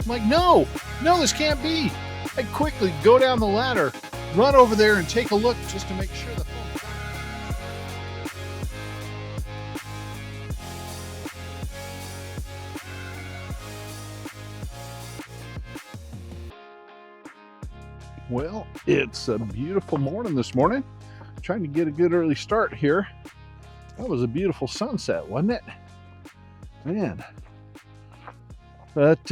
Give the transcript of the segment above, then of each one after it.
I'm like, no, this can't be. I quickly go down the ladder, run over there and take a look just to make sure the phone. Well, it's a beautiful morning this morning. Trying to get a good early start here. That was a beautiful sunset, wasn't it? Man. But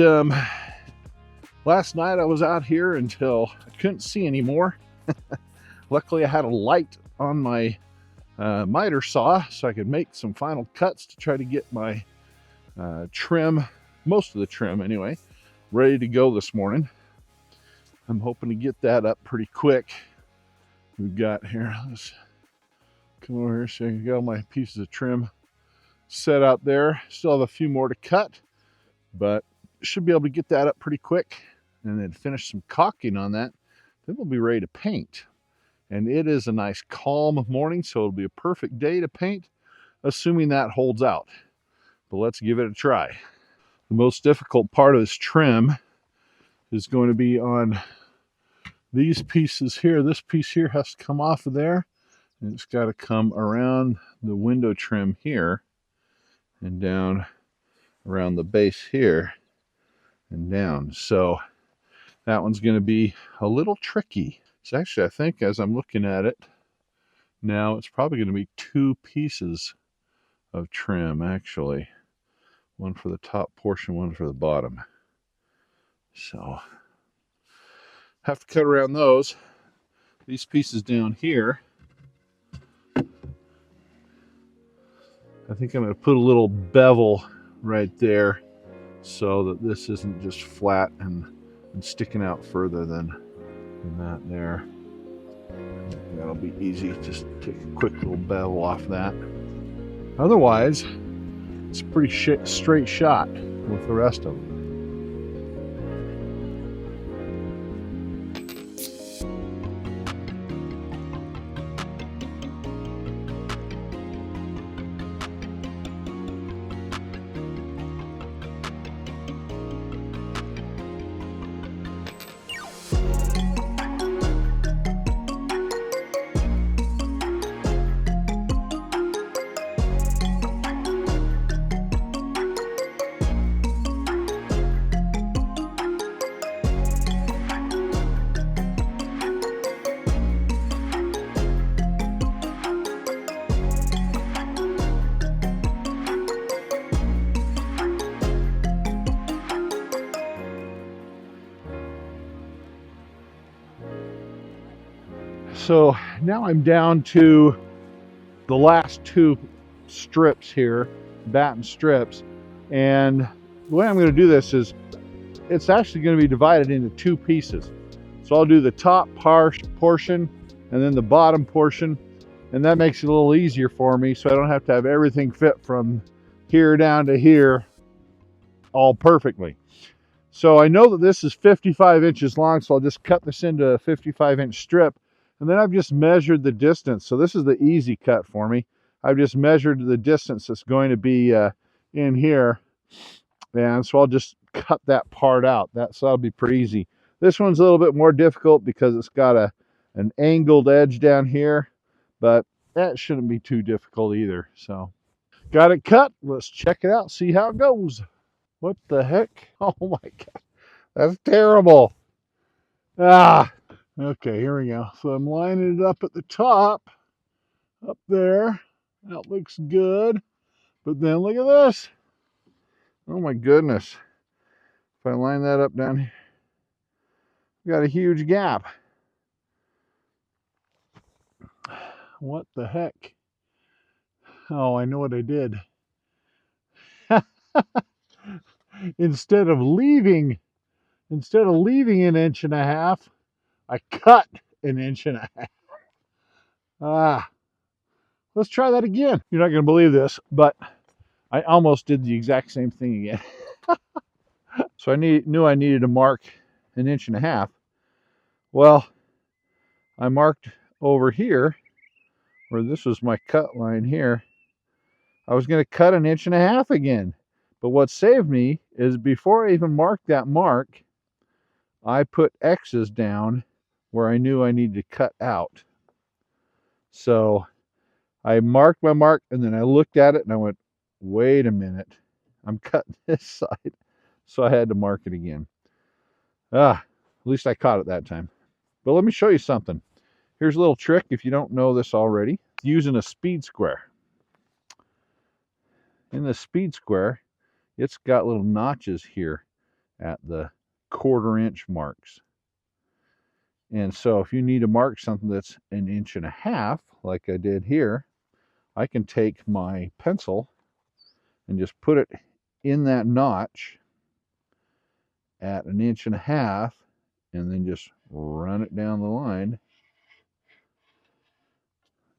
last night I was out here until I couldn't see anymore. Luckily I had a light on my miter saw so I could make some final cuts to try to get my trim, most of the trim anyway, ready to go this morning. I'm hoping to get that up pretty quick. We've got here, let's come over here so I can get all my pieces of trim set out there. Still have a few more to cut, but should be able to get that up pretty quick and then finish some caulking on that. Then we'll be ready to paint. And it is a nice calm morning, so it'll be a perfect day to paint, assuming that holds out. But let's give it a try. The most difficult part of this trim is going to be on these pieces here. This piece here has to come off of there, and it's got to come around the window trim here and down around the base here and down. So that one's going to be a little tricky. It's actually, I think, as I'm looking at it now, it's probably going to be two pieces of trim, actually. One for the top portion, one for the bottom. So have to cut around those. These pieces down here, I think I'm going to put a little bevel right there so that this isn't just flat and sticking out further than that there. That'll be easy. Just take a quick little bevel off that. Otherwise, it's a pretty straight shot with the rest of them. So now I'm down to the last two strips here, batten strips, and the way I'm going to do this is it's actually going to be divided into two pieces. So I'll do the top portion and then the bottom portion, and that makes it a little easier for me so I don't have to have everything fit from here down to here all perfectly. So I know that this is 55 inches long, so I'll just cut this into a 55-inch strip. And then I've just measured the distance. So this is the easy cut for me. I've just measured the distance that's going to be in here. And so I'll just cut that part out. So that'll be pretty easy. This one's a little bit more difficult because it's got an angled edge down here. But that shouldn't be too difficult either. So got it cut. Let's check it out, see how it goes. What the heck? Oh my God. That's terrible. Okay, here we go. So I'm lining it up at the top, up there. That looks good. But then look at this. Oh my goodness. If I line that up down here, got a huge gap. What the heck? Oh, I know what I did. Instead of leaving an inch and a half, I cut an inch and a half. Let's try that again. You're not going to believe this, but I almost did the exact same thing again. So I knew I needed to mark an inch and a half. Well, I marked over here, where this was my cut line here. I was going to cut an inch and a half again, But what saved me is before I even marked that mark, I put X's down where I knew I needed to cut out. So I marked my mark, and then I looked at it and I went, wait a minute, I'm cutting this side. So I had to mark it again. At least I caught it that time. But let me show you something. Here's a little trick if you don't know this already. Using a speed square. In the speed square, it's got little notches here at the 1/4 inch marks. And so if you need to mark something that's 1.5 inches, like I did here, I can take my pencil and just put it in that notch at 1.5 inches and then just run it down the line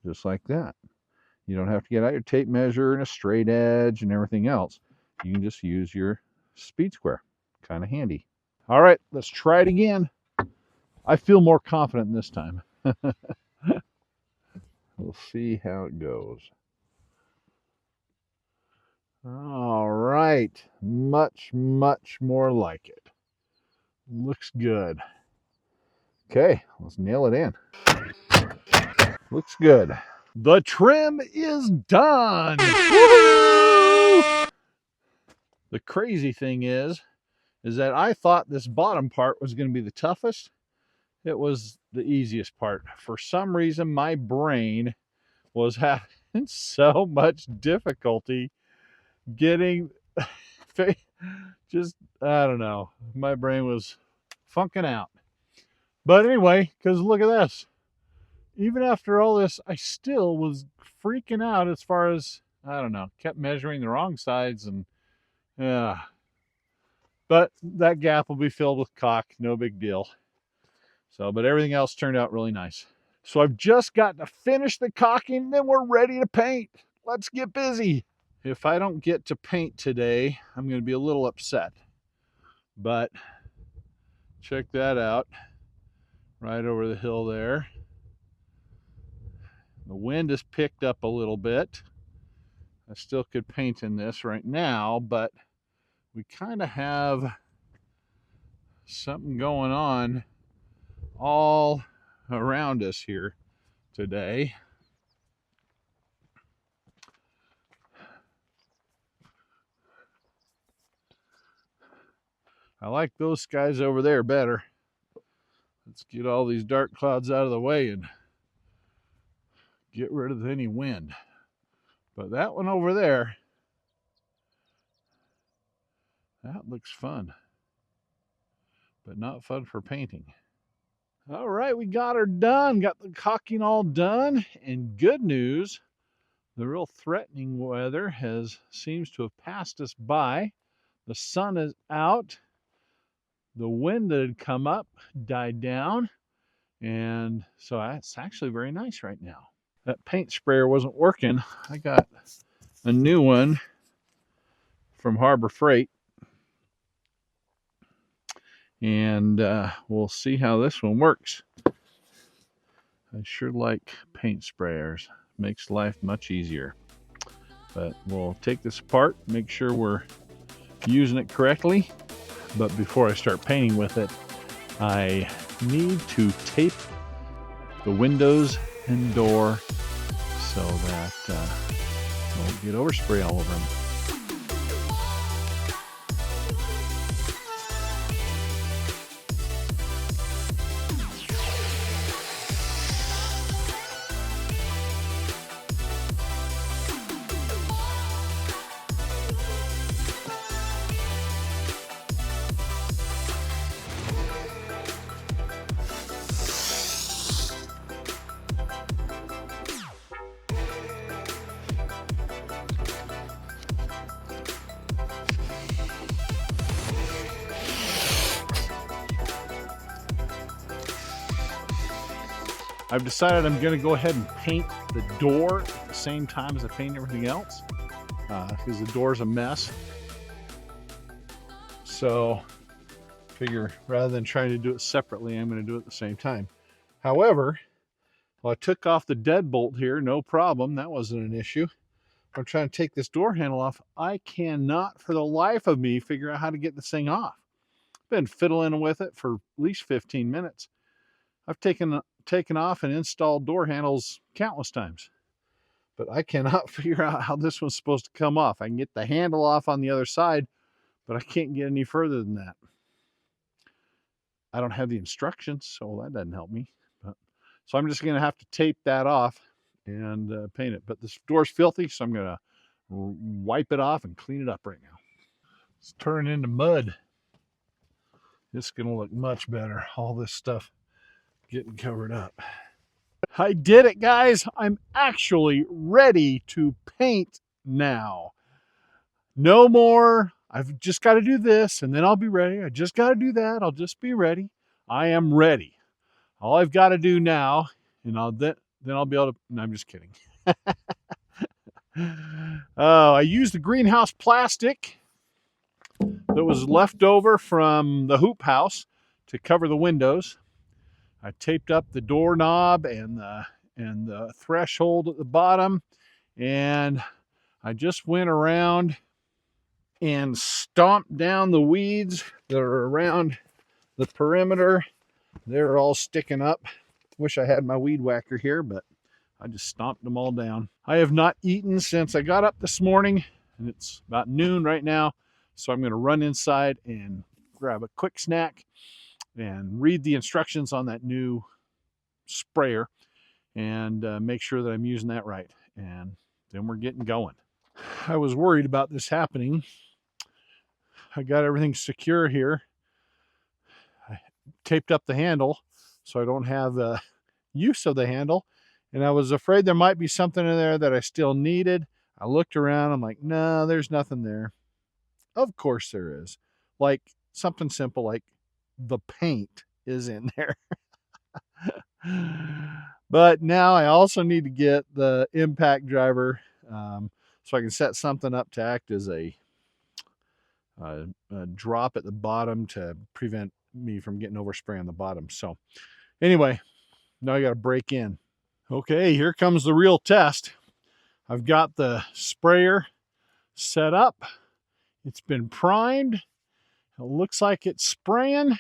just like that. You don't have to get out your tape measure and a straight edge and everything else. You can just use your speed square. Kind of handy. All right, let's try it again. I feel more confident this time. We'll see how it goes. All right, much more like it. Looks good. Okay, let's nail it in. Looks good. The trim is done. Woo-hoo! The crazy thing is that I thought this bottom part was going to be the toughest. It was the easiest part. For some reason, my brain was having so much difficulty getting just, I don't know. My brain was funking out. But anyway, because look at this. Even after all this, I still was freaking out as far as, I don't know, kept measuring the wrong sides and, yeah. But that gap will be filled with caulk, no big deal. So, but everything else turned out really nice. So I've just got to finish the caulking, then we're ready to paint. Let's get busy. If I don't get to paint today, I'm going to be a little upset. But check that out. Right over the hill there. The wind has picked up a little bit. I still could paint in this right now, but we kind of have something going on all around us here today. I like those skies over there better. Let's get all these dark clouds out of the way and get rid of any wind. But that one over there, that looks fun, but not fun for painting. All right, we got her done. Got the caulking all done. And good news, the real threatening weather seems to have passed us by. The sun is out. The wind that had come up died down. And so it's actually very nice right now. That paint sprayer wasn't working. I got a new one from Harbor Freight. And we'll see how this one works. I sure like paint sprayers. Makes life much easier. But we'll take this apart, make sure we're using it correctly. But before I start painting with it, I need to tape the windows and door so that I won't get overspray all over them. I've decided I'm going to go ahead and paint the door at the same time as I paint everything else because the door's a mess. So figure rather than trying to do it separately, I'm going to do it at the same time. However, well, I took off the deadbolt here, no problem. That wasn't an issue. I'm trying to take this door handle off. I cannot for the life of me figure out how to get this thing off. Been fiddling with it for at least 15 minutes. I've taken off and installed door handles countless times, but I cannot figure out how this one's supposed to come off. I can get the handle off on the other side, but I can't get any further than that. I don't have the instructions, so that doesn't help me. So I'm just going to have to tape that off and paint it. But this door's filthy, so I'm going to wipe it off and clean it up right now. It's turning into mud. It's going to look much better. All this stuff getting covered up. I did it, guys. I'm actually ready to paint now. No more. I've just got to do this and then I'll be ready. I just got to do that. I'll just be ready. I am ready. All I've got to do now, and then I'll be able to. No, I'm just kidding. I used the greenhouse plastic that was left over from the hoop house to cover the windows. I taped up the doorknob and the threshold at the bottom, and I just went around and stomped down the weeds that are around the perimeter. They're all sticking up. Wish I had my weed whacker here, but I just stomped them all down. I have not eaten since I got up this morning, and it's about noon right now. So I'm going to run inside and grab a quick snack and read the instructions on that new sprayer and make sure that I'm using that right. And then we're getting going. I was worried about this happening. I got everything secure here. I taped up the handle so I don't have use of the handle. And I was afraid there might be something in there that I still needed. I looked around. I'm like, no, there's nothing there. Of course there is. Like something simple like the paint is in there. But now I also need to get the impact driver so I can set something up to act as a drop at the bottom to prevent me from getting overspray on the bottom. So anyway, now I got to break in. Okay, here comes the real test. I've got the sprayer set up. It's been primed. It looks like it's spraying.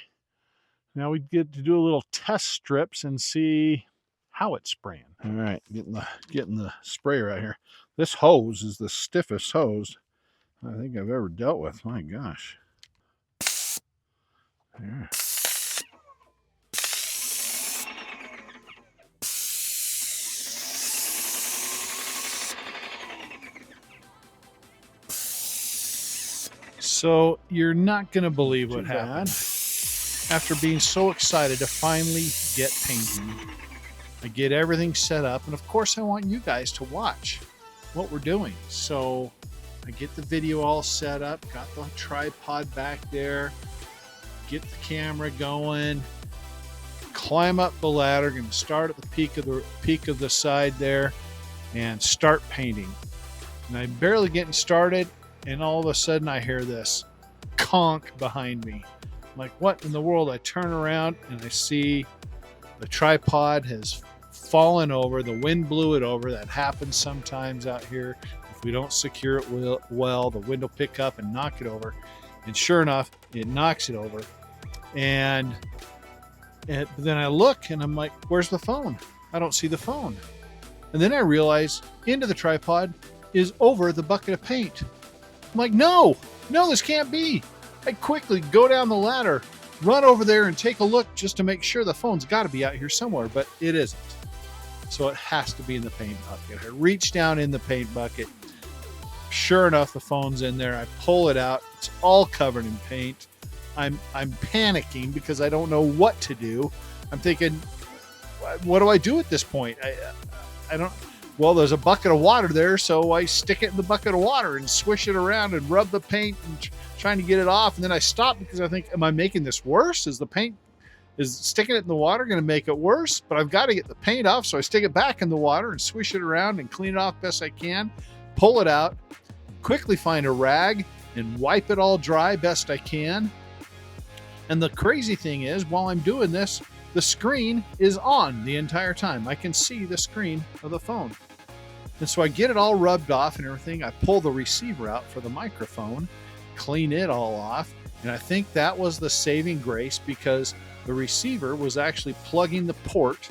Now we get to do a little test strips and see how it's spraying. All right, getting the sprayer out here. This hose is the stiffest hose I think I've ever dealt with. My gosh. There. So you're not going to believe what happened. After being so excited to finally get painting, I get everything set up, and of course I want you guys to watch what we're doing. So I get the video all set up, got the tripod back there, get the camera going, climb up the ladder, going to start at the peak of the side there and start painting. And I'm barely getting started, and all of a sudden I hear this conk behind me. I'm like, what in the world? I turn around and I see the tripod has fallen over. The wind blew it over. That happens sometimes out here. If we don't secure it well, the wind will pick up and knock it over. And sure enough, it knocks it over. And then I look and I'm like, where's the phone? I don't see the phone. And then I realize into the tripod is over the bucket of paint. I'm like, no, this can't be. I quickly go down the ladder, run over there and take a look just to make sure the phone's got to be out here somewhere, but it isn't. So it has to be in the paint bucket. I reach down in the paint bucket. Sure enough, the phone's in there. I pull it out. It's all covered in paint. I'm panicking because I don't know what to do. I'm thinking, what do I do at this point? I don't. Well, there's a bucket of water there, so I stick it in the bucket of water and swish it around and rub the paint and trying to get it off. And then I stop because I think, am I making this worse? Is sticking it in the water going to make it worse? But I've got to get the paint off, so I stick it back in the water and swish it around and clean it off best I can, pull it out, quickly find a rag and wipe it all dry best I can. And the crazy thing is, while I'm doing this, the screen is on the entire time. I can see the screen of the phone. And so I get it all rubbed off and everything. I pull the receiver out for the microphone, clean it all off. And I think that was the saving grace, because the receiver was actually plugging the port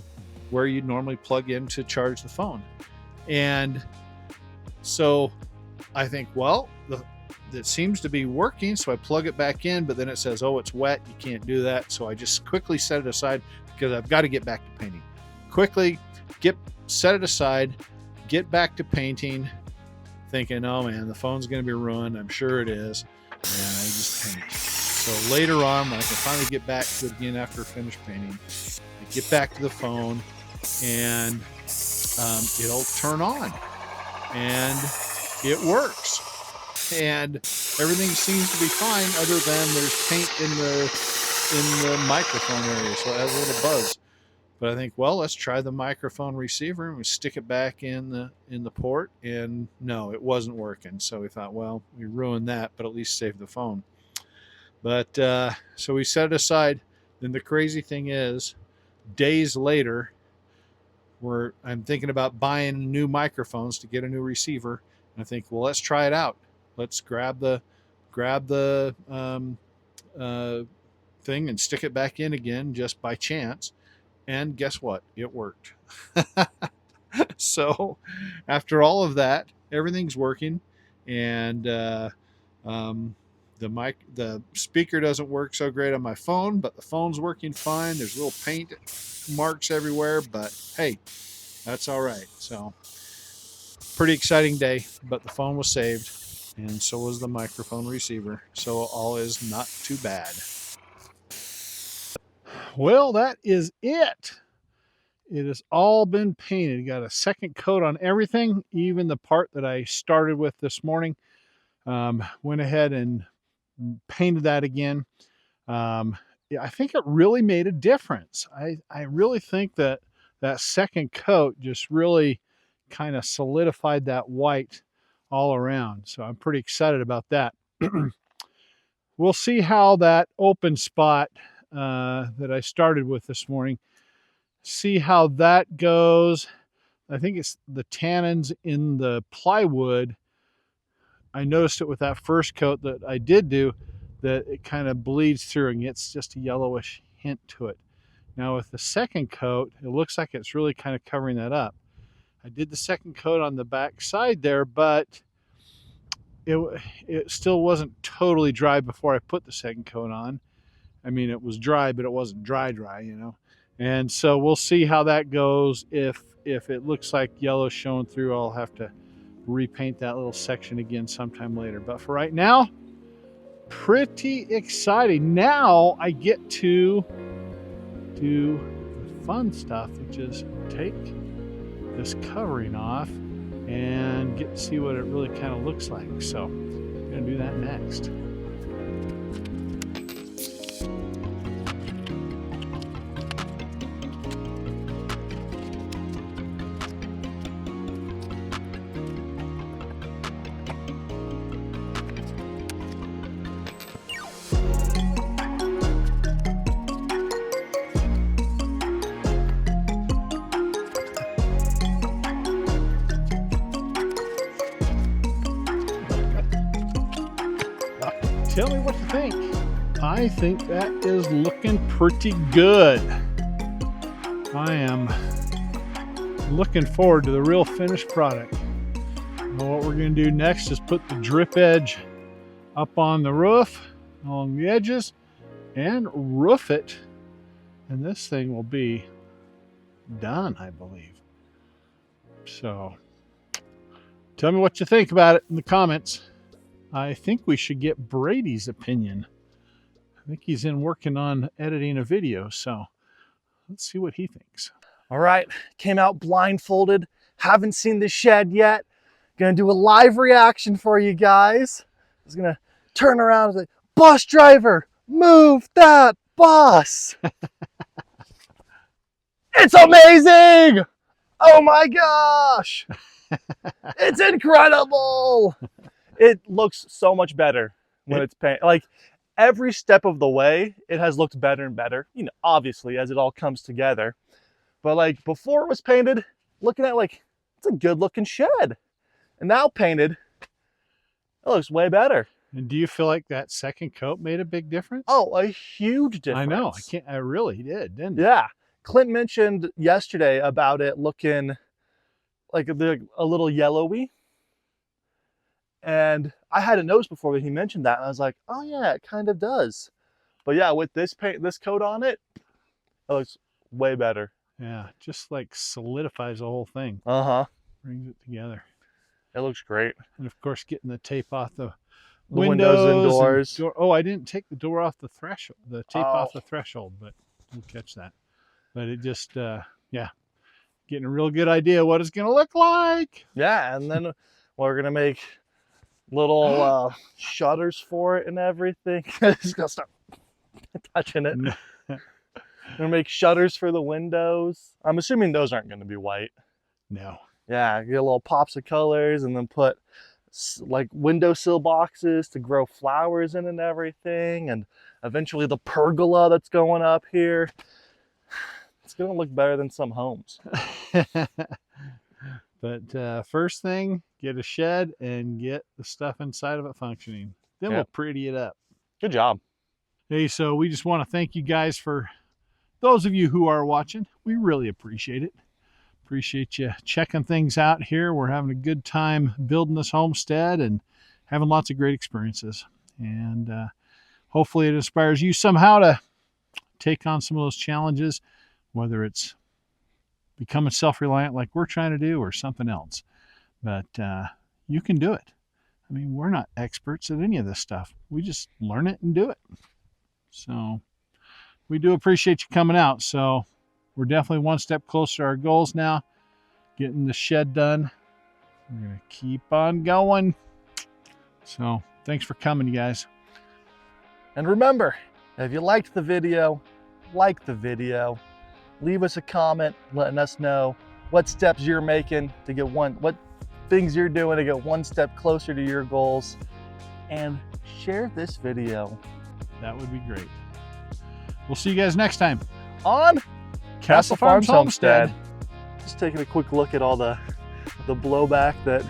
where you'd normally plug in to charge the phone. And so I think, well, it seems to be working. So I plug it back in, but then it says, oh, it's wet. You can't do that. So I just quickly set it aside because I've got to get back to painting. Quickly set it aside, get back to painting, thinking, oh man, the phone's going to be ruined. I'm sure it is. And I just paint. So later on, when I can finally get back to it again after finished painting, I get back to the phone and it'll turn on and it works. And everything seems to be fine, other than there's paint in the microphone area, so it has a little buzz. But I think, well, let's try the microphone receiver, and we stick it back in the port, and no, it wasn't working. So we thought, well, we ruined that, but at least saved the phone. But so we set it aside. Then the crazy thing is, days later, I'm thinking about buying new microphones to get a new receiver, and I think, well, let's try it out. Let's grab the thing and stick it back in again, just by chance. And guess what? It worked. So after all of that, everything's working, and the speaker doesn't work so great on my phone, but the phone's working fine. There's little paint marks everywhere, but hey, that's all right. So pretty exciting day, but the phone was saved, and so was the microphone receiver. So all is not too bad. Well, that is it. It has all been painted. Got a second coat on everything, even the part that I started with this morning. Went ahead and painted that again. Yeah, I think it really made a difference. I really think that second coat just really kind of solidified that white all around. So I'm pretty excited about that. We'll see how that open spot that I started with this morning, see how that goes. I think it's the tannins in the plywood. I noticed it with that first coat that I did do, that it kind of bleeds through and gets just a yellowish hint to it. Now with the second coat, it looks like it's really kind of covering that up. I did the second coat on the back side there, but it still wasn't totally dry before I put the second coat on. I mean, it was dry, but it wasn't dry, you know. And so we'll see how that goes. If it looks like yellow showing through, I'll have to repaint that little section again sometime later. But for right now, pretty exciting. Now I get to do the fun stuff, which is take this covering off and get to see what it really kind of looks like. So I'm going to do that next. Tell me what you think. I think that is looking pretty good. I am looking forward to the real finished product. Well, what we're going to do next is put the drip edge up on the roof, along the edges, and roof it. And this thing will be done, I believe. So, tell me what you think about it in the comments. I think we should get Brady's opinion. I think he's in working on editing a video, so let's see what he thinks. All right, came out blindfolded, haven't seen the shed yet. Gonna do a live reaction for you guys. I was gonna turn around and say, bus driver, move that bus. It's amazing! Oh my gosh! It's incredible! It looks so much better when it's painted. Like every step of the way, it has looked better and better. You know, obviously as it all comes together. But like before it was painted, looking at like it's a good looking shed. And now painted, it looks way better. And do you feel like that second coat made a big difference? Oh, a huge difference. I know. I really did, didn't it? Yeah. Clint mentioned yesterday about it looking like a little yellowy. And I hadn't noticed before that he mentioned that. And I was like, oh yeah, it kind of does. But yeah, with this paint, this coat on it, it looks way better. Yeah, just like solidifies the whole thing. Uh-huh. Brings it together. It looks great. And of course, getting the tape off the windows and doors. Oh, I didn't take the door off the threshold, the tape off the threshold, but we'll catch that. But it just, yeah, getting a real good idea what it's going to look like. Yeah, and then we're going to make little shutters for it and everything. Just going to start touching it. We're going to make shutters for the windows. I'm assuming those aren't going to be white. No. Yeah, get little pops of colors and then put like windowsill boxes to grow flowers in and everything. And eventually the pergola that's going up here. It's going to look better than some homes. But first thing, get a shed and get the stuff inside of it functioning. Then we'll pretty it up. Good job. Hey, so we just want to thank you guys for those of you who are watching. We really appreciate it. Appreciate you checking things out here. We're having a good time building this homestead and having lots of great experiences. And hopefully it inspires you somehow to take on some of those challenges, whether it's becoming self-reliant like we're trying to do or something else. But you can do it. I mean, we're not experts at any of this stuff. We just learn it and do it. So we do appreciate you coming out. So we're definitely one step closer to our goals now, getting the shed done. We're going to keep on going. So thanks for coming, you guys. And remember, if you liked the video, like the video, leave us a comment letting us know what steps you're making to get what things you're doing to get one step closer to your goals, and share this video. That would be great. We'll see you guys next time on Castle Farms Homestead. Just taking a quick look at all the blowback that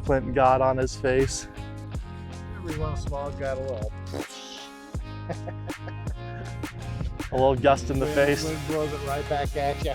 Clinton got on his face. Every once in a while, got a little gust in the face. Wind blows it right back at you.